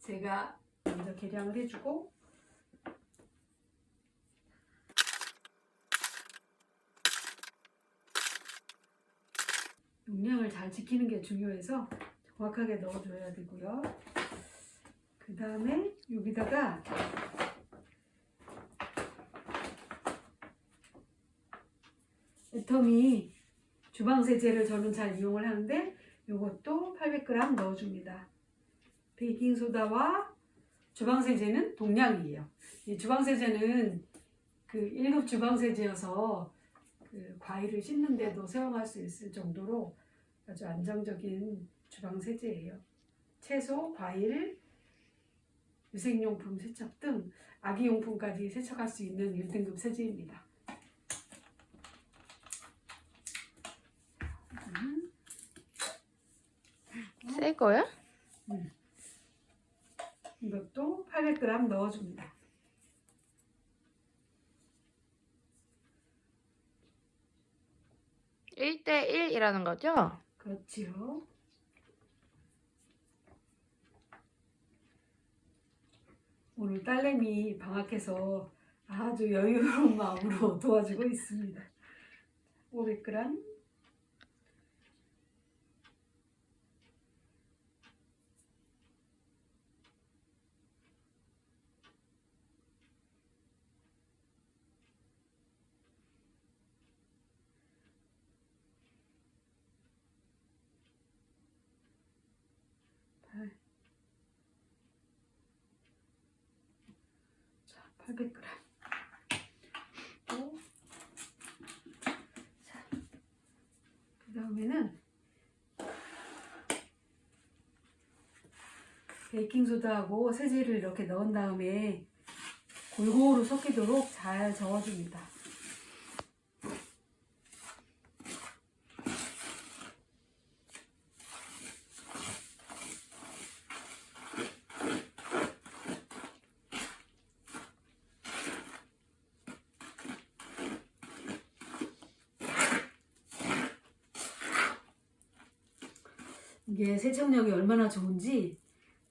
제가 먼저 계량을 해주고 용량을 잘 지키는 게 중요해서 정확하게 넣어줘야 되고요. 그 다음에 여기다가 애터미 주방세제를 저는 잘 이용을 하는데 이것도 800g 넣어줍니다. 베이킹소다와 주방세제는 동량이에요. 이 주방세제는 그 1급 주방세제여서 그 과일을 씻는 데도 사용할 수 있을 정도로 아주 안정적인 주방세제예요. 채소, 과일, 유생용품 세척 등 아기용품까지 세척할 수 있는 1등급 세제입니다. 새 거야? 이것도 800g 넣어줍니다. 1대1이라는 거죠? 그렇지요. 오늘 딸내미 방학해서 아주 여유로운 마음으로 도와주고 있습니다. 500g. 자, 800g. 그 다음에는 베이킹소다하고 세제를 이렇게 넣은 다음에 골고루 섞이도록 잘 저어줍니다. 이게 세척력이 얼마나 좋은지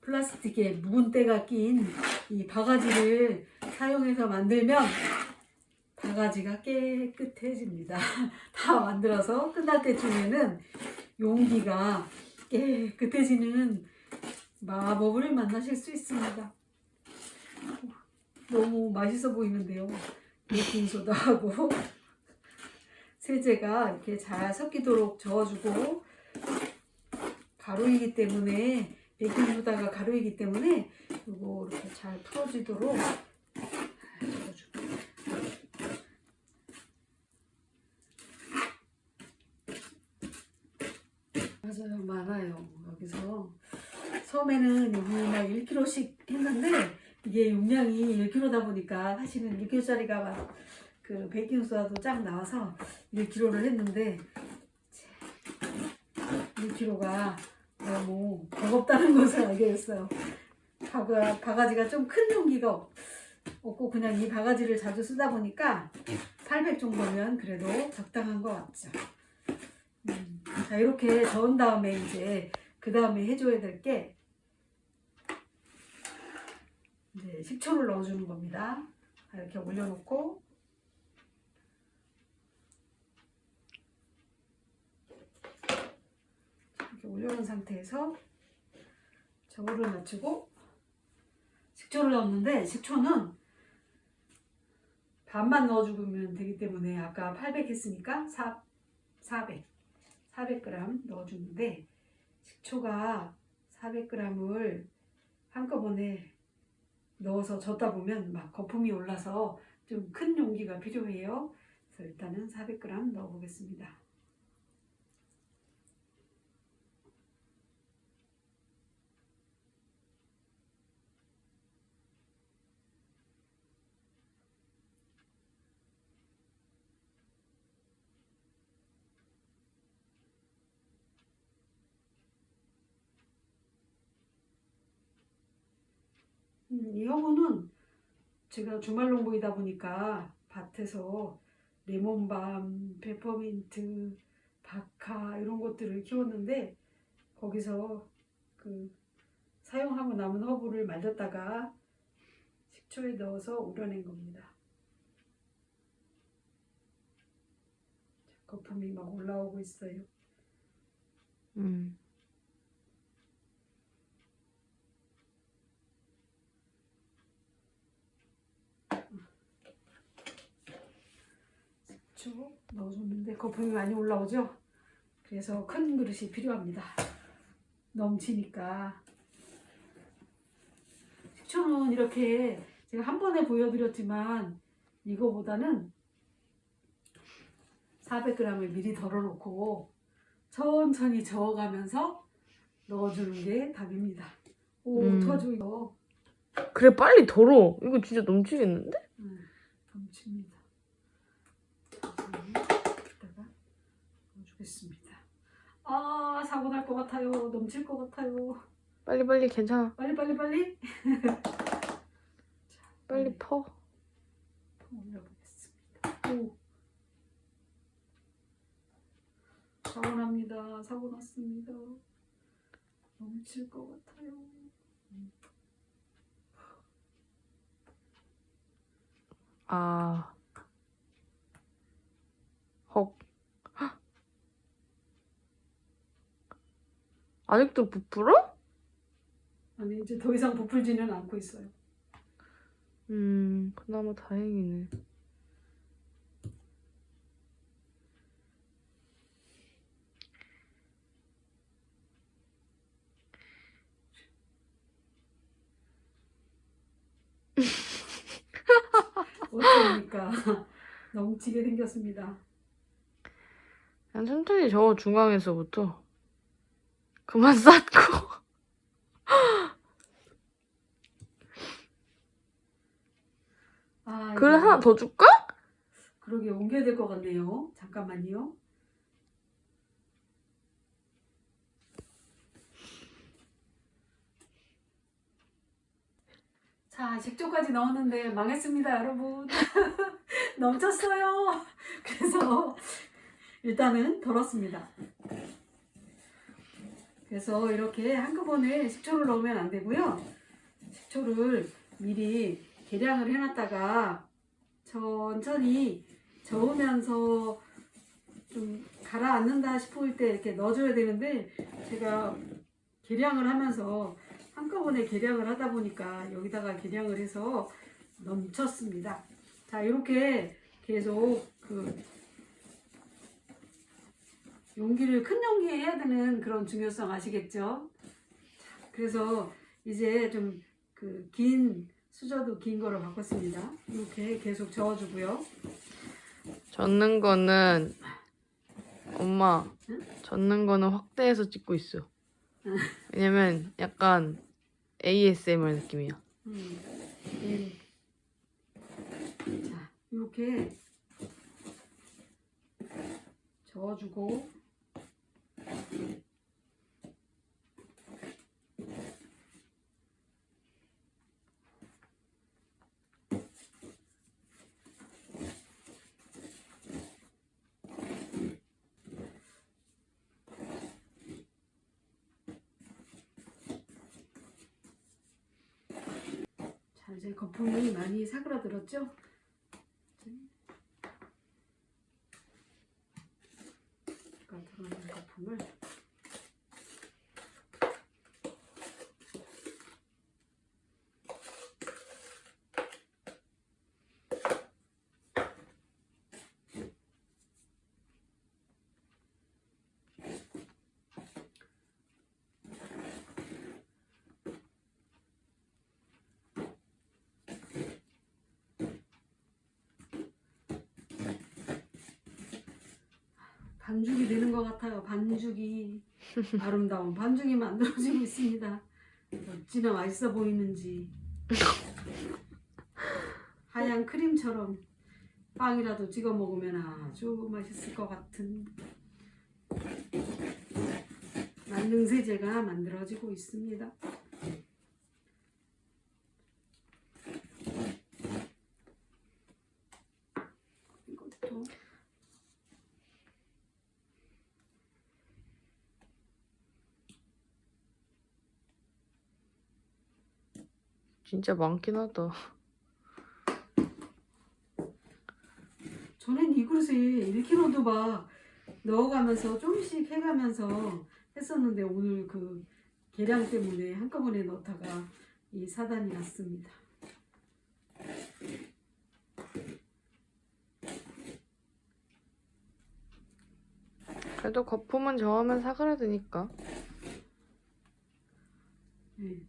플라스틱에 묵은 때가 낀 이 바가지를 사용해서 만들면 바가지가 깨끗해집니다. 다 만들어서 끝날 때쯤에는 용기가 깨끗해지는 마법을 만나실 수 있습니다. 너무 맛있어 보이는데요. 베이킹소다하고 세제가 이렇게 잘 섞이도록 저어주고 가루이기 때문에 베이킹소다가 가루이기 때문에 이거 이렇게 잘 풀어지도록 저어주고 맞아요, 많아요. 여기서 처음에는 여기 막 1kg씩 했는데 이게 용량이 1kg다 보니까 사실은 1kg짜리가 그 베이킹소다도 쫙 나와서 1kg를 했는데 1kg가 너무 버겁다는 것을 알게 됐어요. 바가지가 좀 큰 용기가 없고 그냥 이 바가지를 자주 쓰다 보니까 800 정도면 그래도 적당한 것 같죠. 자, 이렇게 저은 다음에 이제 그 다음에 해줘야 될 게 이제 식초를 넣어주는 겁니다. 이렇게 올려놓고 이렇게 올려놓은 상태에서 저울을 맞추고 식초를 넣었는데 식초는 반만 넣어주면 되기 때문에 아까 800 했으니까 400g 넣어주는데 식초가 400g을 한꺼번에 넣어서 젓다 보면 막 거품이 올라서 좀 큰 용기가 필요해요. 그래서 일단은 400g 넣어 보겠습니다. 이 허브는 제가 주말농부이다 보니까 밭에서 레몬밤, 페퍼민트, 박하 이런 것들을 키웠는데 거기서 그 사용하고 남은 허브를 말렸다가 식초에 넣어서 우려낸 겁니다. 거품이 막 올라오고 있어요. 식초 넣어줬는데 거품이 많이 올라오죠? 그래서 큰 그릇이 필요합니다. 넘치니까. 식초는 이렇게 제가 한 번에 보여드렸지만 이거보다는 400g을 미리 덜어놓고 천천히 저어가면서 넣어주는 게 답입니다. 오, 터져 이거. 그래 빨리 덜어. 이거 진짜 넘치겠는데? 넘칩니다. 여기다가 넣어주겠습니다. 아, 사고 날 것 같아요. 넘칠 것 같아요. 빨리 괜찮아. 빨리. 빨리 퍼. 올려보겠습니다. 오. 사고 납니다. 사고 났습니다. 넘칠 것 같아요. 아. 헉. 아직도 부풀어? 아니, 이제 더 이상 부풀지는 않고 있어요. 그나마 다행이네. 어쩌니까 넘치게 생겼습니다. 그냥 천천히 저어 중앙에서부터. 그만 쌓고. 아, 그래 이거 하나 더 줄까? 그러게 옮겨야 될 것 같네요. 잠깐만요. 자, 식초까지 넣었는데 망했습니다, 여러분. 넘쳤어요. 그래서 일단은 덜었습니다. 그래서 이렇게 한꺼번에 식초를 넣으면 안 되고요. 식초를 미리 계량을 해놨다가 천천히 저으면서 좀 가라앉는다 싶을 때 이렇게 넣어줘야 되는데 제가 계량을 하면서 한꺼번에 계량을 하다 보니까 여기다가 계량을 해서 넘쳤습니다. 자, 이렇게 계속 용기를 큰 용기에 해야 되는 그런 중요성 아시겠죠? 자, 그래서 이제 좀 긴 수저도 긴 거로 바꿨습니다. 이렇게 계속 저어주고요. 젓는 거는 엄마 응? 젓는 거는 확대해서 찍고 있어. 왜냐면 약간 ASMR 느낌이야. 네. 자, 이렇게 저어주고 자, 이제 거품이 많이 사그라들었죠? 들어가는 거품을 반죽이 되는 것 같아요. 반죽이 아름다운 반죽이 만들어지고 있습니다. 어찌나 맛있어 보이는지 하얀 크림처럼 빵이라도 찍어 먹으면 아주 맛있을 것 같은 만능세제가 만들어지고 있습니다. 이것도 진짜 많긴 하다. 전엔 이 그릇에 1kg도 막 넣어가면서 조금씩 해가면서 했었는데 오늘 그 계량 때문에 한꺼번에 넣다가 이 사단이 났습니다. 그래도 거품은 저으면 사그라드니까. 네.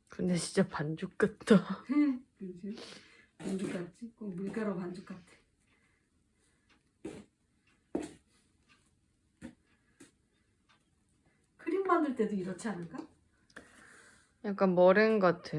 근데 진짜 반죽 같다. 그치? 반죽 같지? 꼭 밀가루 반죽 같아. 크림 만들 때도 이렇지 않을까? 약간 머랭 같아.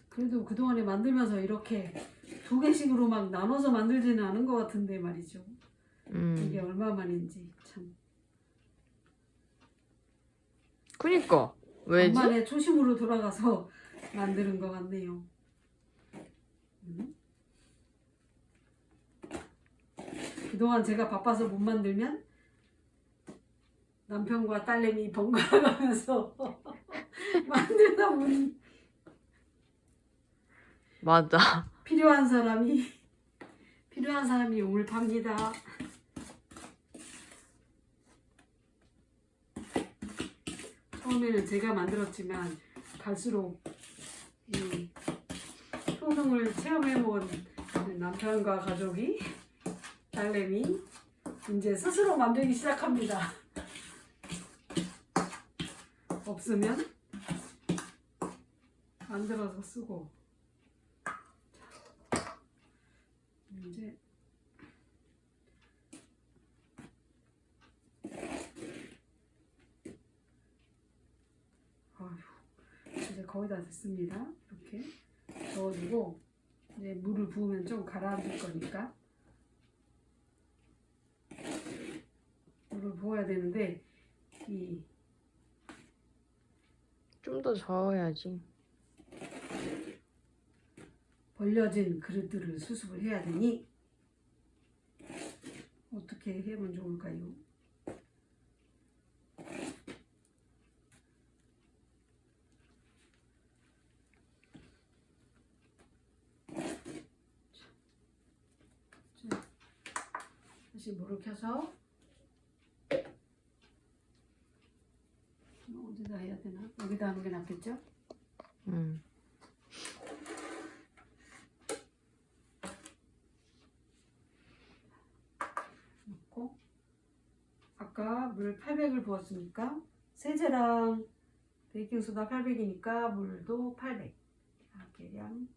그래도 그동안에 만들면서 이렇게 2개씩으로 막 나눠서 만들지는 않은 것 같은데 말이죠. 이게 얼마만인지 참. 그니까 왜지? 간만에 초심으로 돌아가서 만드는 것 같네요. 그동안 제가 바빠서 못 만들면 남편과 딸내미 번갈아가면서 만들다 보니 맞아. 필요한 사람이 오늘 팝니다. 처음에는 제가 만들었지만 갈수록 이 효능을 체험해본 남편과 가족이 딸내미 이제 스스로 만들기 시작합니다. 없으면 만들어서 쓰고. 이제 이제 거의 다 됐습니다. 이렇게 저어주고 이제 물을 부으면 좀 가라앉을 거니까 물을 부어야 되는데 좀 더 저어야지. 벌려진 그릇들을 수습을 해야 되니 어떻게 하면 좋을까요? 다시 물을 켜서 어디다 해야 되나? 여기다 하는 게 낫겠죠? 넣고 아까 물 800을 부었으니까 세제랑 베이킹소다 800이니까 물도 800 계량.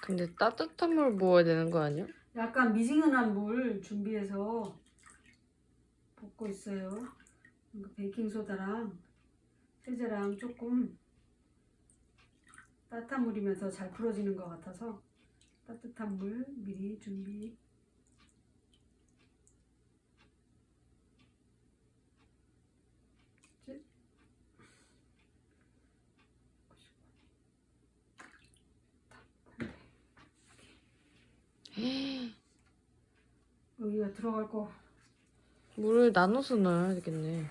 근데 따뜻한 물 부어야 되는 거 아니야? 약간 미지근한 물 준비해서 갖고 있어요. 베이킹소다랑 세제랑 조금 따뜻한 물이면서 잘 풀어지는 것 같아서 따뜻한 물 미리 준비. 여기가 들어갈 거. 물을 나눠서 넣어야 되겠네.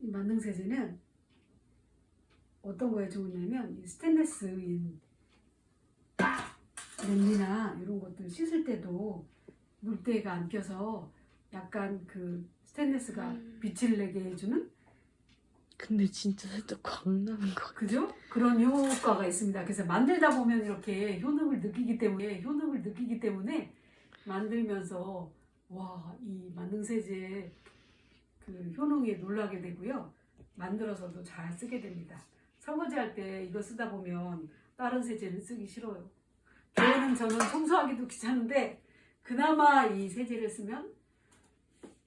이 만능 세제는 어떤 거에 좋으냐면 이 스테인레스인 냄비나 이런 것들 씻을 때도 물때가 안 껴서 약간 그 스테인레스가 빛을 내게 해주는, 근데 진짜 살짝 광나는 것 같아. 그죠? 그런 효과가 있습니다. 그래서 만들다 보면 이렇게 효능을 느끼기 때문에 만들면서 와, 이 만능 세제 그 효능에 놀라게 되고요. 만들어서도 잘 쓰게 됩니다. 설거지할 때 이거 쓰다 보면 다른 세제는 쓰기 싫어요. 겨울은 저는 청소하기도 귀찮은데 그나마 이 세제를 쓰면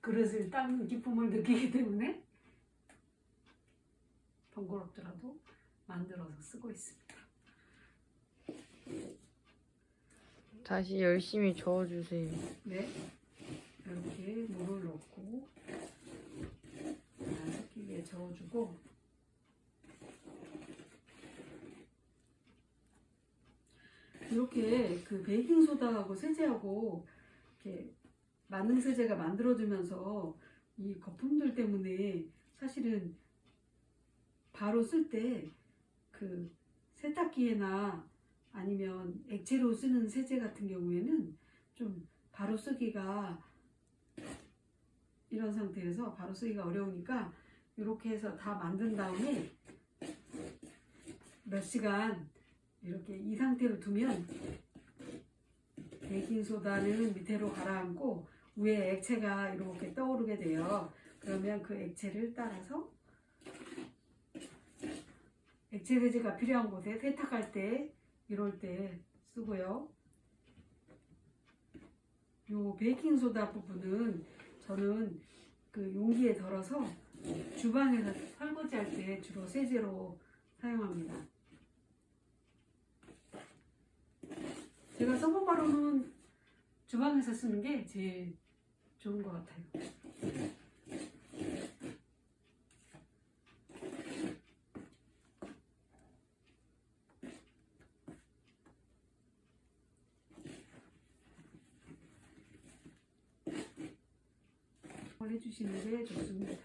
그릇을 닦는 기쁨을 느끼기 때문에 번거롭더라도 만들어서 쓰고 있습니다. 다시 열심히 저어주세요. 네, 이렇게 물을 넣고 섞이게 저어주고, 이렇게 그 베이킹 소다하고 세제하고 이렇게 만능 세제가 만들어주면서 이 거품들 때문에 사실은 바로 쓸 때 그 세탁기에나 아니면 액체로 쓰는 세제 같은 경우에는 좀 바로 쓰기가, 이런 상태에서 바로 쓰기가 어려우니까 이렇게 해서 다 만든 다음에 몇 시간 이렇게 이 상태로 두면 베이킹소다는 밑으로 가라앉고 위에 액체가 이렇게 떠오르게 돼요. 그러면 그 액체를 따라서 액체 세제가 필요한 곳에 세탁할 때 이럴 때 쓰고요. 요 베이킹소다 부분은 저는 그 용기에 덜어서 주방에서 설거지할 때 주로 세제로 사용합니다. 제가 써본 바로는 주방에서 쓰는 게 제일 좋은 것 같아요. 해주시는 게 좋습니다.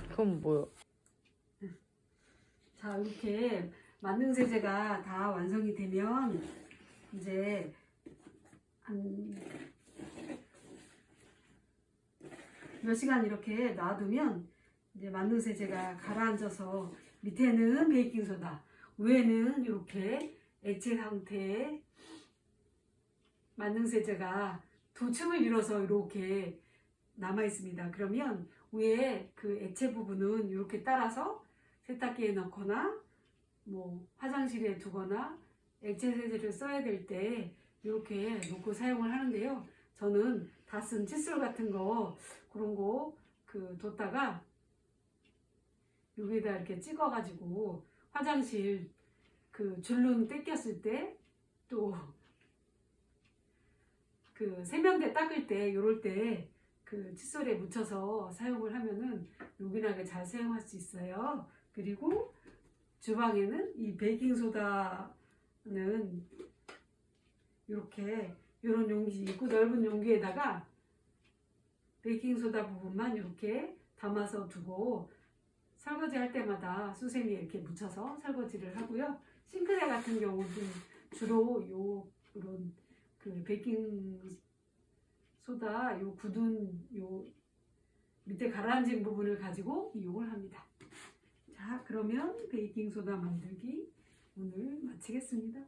그건 뭐야? 자, 이렇게 만능 세제가 다 완성이 되면 이제 한 몇 시간 이렇게 놔두면 이제 만능 세제가 가라앉아서 밑에는 베이킹 소다, 위에는 이렇게 액체 상태의 만능 세제가 두 층을 이뤄서 이렇게 남아 있습니다. 그러면 위에 그 액체 부분은 이렇게 따라서 세탁기에 넣거나 뭐 화장실에 두거나 액체 세제를 써야 될 때 이렇게 놓고 사용을 하는데요. 저는 다 쓴 칫솔 같은 거 그런 거 그 뒀다가 여기에다 이렇게 찍어 가지고 화장실 그 줄눈 떼꼈을 때 또 그 세면대 닦을 때 이럴 때 그 칫솔에 묻혀서 사용을 하면은 요긴하게 잘 사용할 수 있어요. 그리고 주방에는 이 베이킹소다는 이렇게 이런 용기 있고 넓은 용기에다가 베이킹소다 부분만 이렇게 담아서 두고 설거지 할 때마다 수세미에 이렇게 묻혀서 설거지를 하고요. 싱크대 같은 경우는 주로 이런 그 베이킹소다 요 굳은 요 밑에 가라앉은 부분을 가지고 이용을 합니다. 자, 그러면 베이킹소다 만들기 오늘 마치겠습니다.